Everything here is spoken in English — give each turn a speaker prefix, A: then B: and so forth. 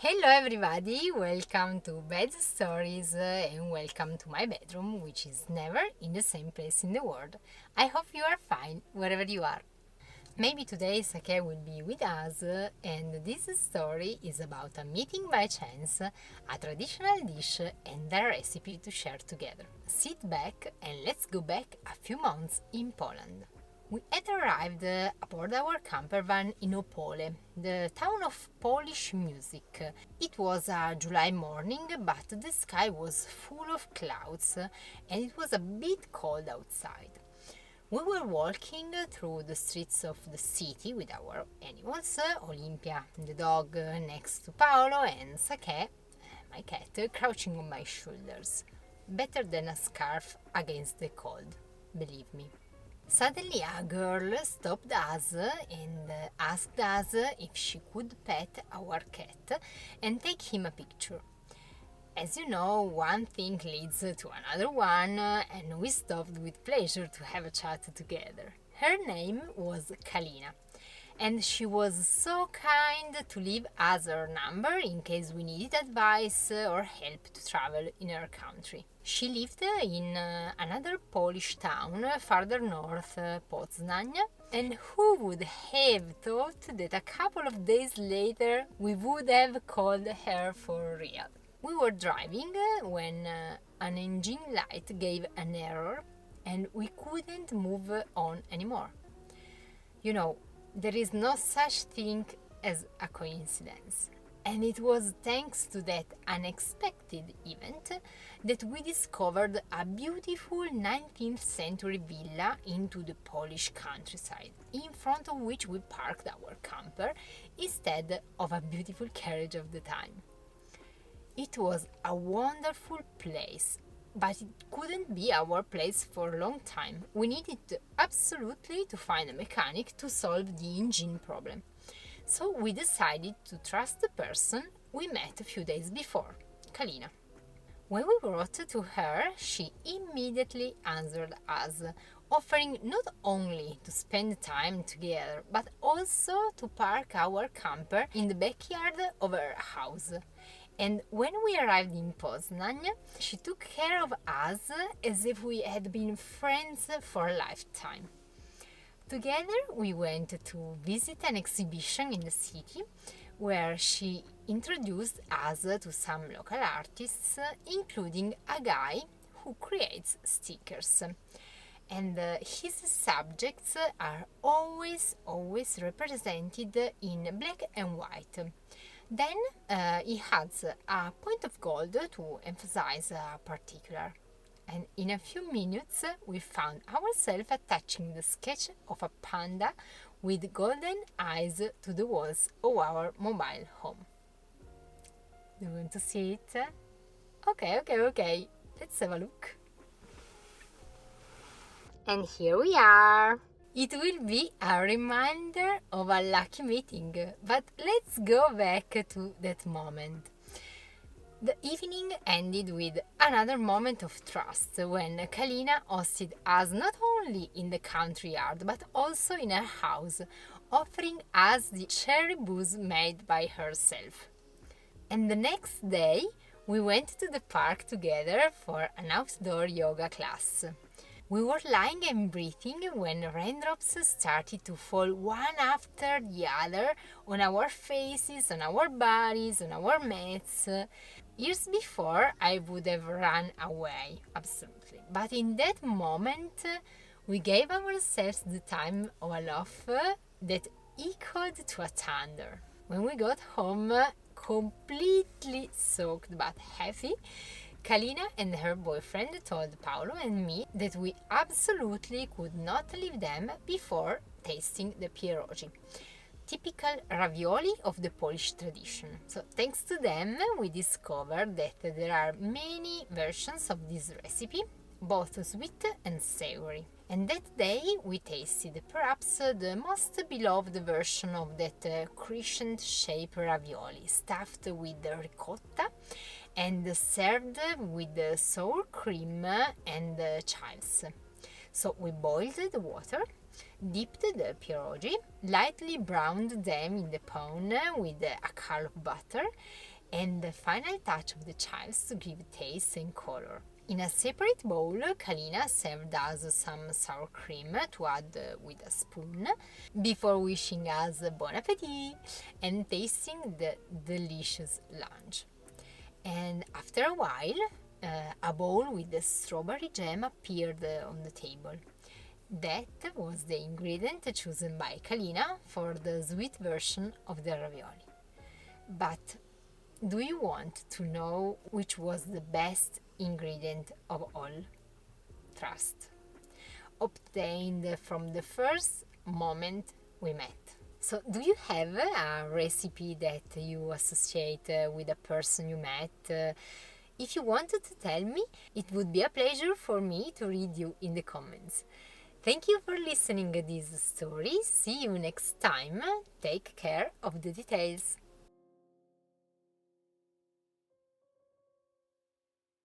A: Hello everybody, welcome to Bed Stories and welcome to my bedroom, which is never in the same place in the world. I hope you are fine wherever you are. Maybe today Sakè will be with us and this story is about a meeting by chance, a traditional dish and a recipe to share together. Sit back and let's go back a few months in Poland. We had arrived aboard our camper van in Opole, the town of Polish music. It was a July morning, but the sky was full of clouds and it was a bit cold outside. We were walking through the streets of the city with our animals, Olimpia, the dog next to Paolo, and Sakè, my cat, crouching on my shoulders. Better than a scarf against the cold, believe me. Suddenly a girl stopped us and asked us if she could pet our cat and take him a picture. As you know, one thing leads to another one, and we stopped with pleasure to have a chat together. Her name was Kalina, and she was so kind to leave us her number in case we needed advice or help to travel in her country. She lived in another Polish town farther north, Poznań, and who would have thought that a couple of days later we would have called her for real? We were driving when an engine light gave an error and we couldn't move on anymore. You know, there is no such thing as a coincidence. And it was thanks to that unexpected event that we discovered a beautiful 19th century villa into the Polish countryside, in front of which we parked our camper instead of a beautiful carriage of the time. It was a wonderful place, but it couldn't be our place for a long time. We needed absolutely to find a mechanic to solve the engine problem. So we decided to trust the person we met a few days before, Kalina. When we wrote to her, she immediately answered us, offering not only to spend time together, but also to park our camper in the backyard of her house. And when we arrived in Poznań, she took care of us as if we had been friends for a lifetime. Together we went to visit an exhibition in the city where she introduced us to some local artists, including a guy who creates stickers. And his subjects are always represented in black and white. Then he adds a point of gold to emphasize a particular. And in a few minutes we found ourselves attaching the sketch of a panda with golden eyes to the walls of our mobile home. Do you want to see it? Okay. Let's have a look. And here we are. It will be a reminder of a lucky meeting, but let's go back to that moment. The evening ended with another moment of trust when Kalina hosted us not only in the country yard but also in her house, offering us the cherry booze made by herself. And the next day, we went to the park together for an outdoor yoga class. We were lying and breathing when raindrops started to fall one after the other on our faces, on our bodies, on our mats. Years before, I would have run away, absolutely. But in that moment, we gave ourselves the time of a laugh that echoed to a thunder. When we got home, completely soaked but happy, Kalina and her boyfriend told Paolo and me that we absolutely could not leave them before tasting the pierogi, typical ravioli of the Polish tradition. So thanks to them, we discovered that there are many versions of this recipe, both sweet and savory. And that day we tasted perhaps the most beloved version of that crescent-shaped ravioli, stuffed with ricotta and served with sour cream and chives. So we boiled the water, dipped the pierogi, lightly browned them in the pan with a cup of butter, and the final touch of the chives to give taste and color. In a separate bowl, Kalina served us some sour cream to add with a spoon before wishing us bon appetit and tasting the delicious lunch. And after a while, a bowl with the strawberry jam appeared on the table. That was the ingredient chosen by Kalina for the sweet version of the ravioli. But do you want to know which was the best ingredient of all? Trust. Obtained from the first moment we met. So, do you have a recipe that you associate with a person you met? If you wanted to tell me, it would be a pleasure for me to read you in the comments. Thank you for listening to this story. See you next time. Take care of the details.